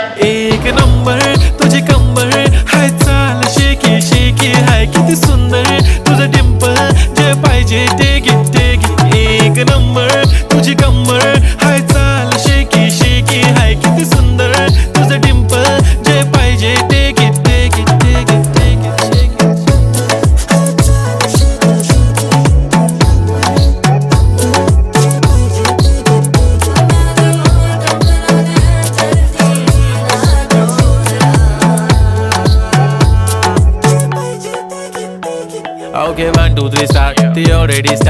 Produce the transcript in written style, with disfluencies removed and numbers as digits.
एक नंबर तुझी कंबर हाय, चाल शेकी शेकी हाय, किती सुंदर तुझं डिंपल, जे पाहिजे ते घे ते घे. एक नंबर तुझी कंबर हाय, चाल शेकी शेकी हाय, किती सुंदर तुझं डिंपल, जे पाहिजे ते घे ते घे ते घे ते घे ते घे. Okay, 1, 2, 3, start. They already start.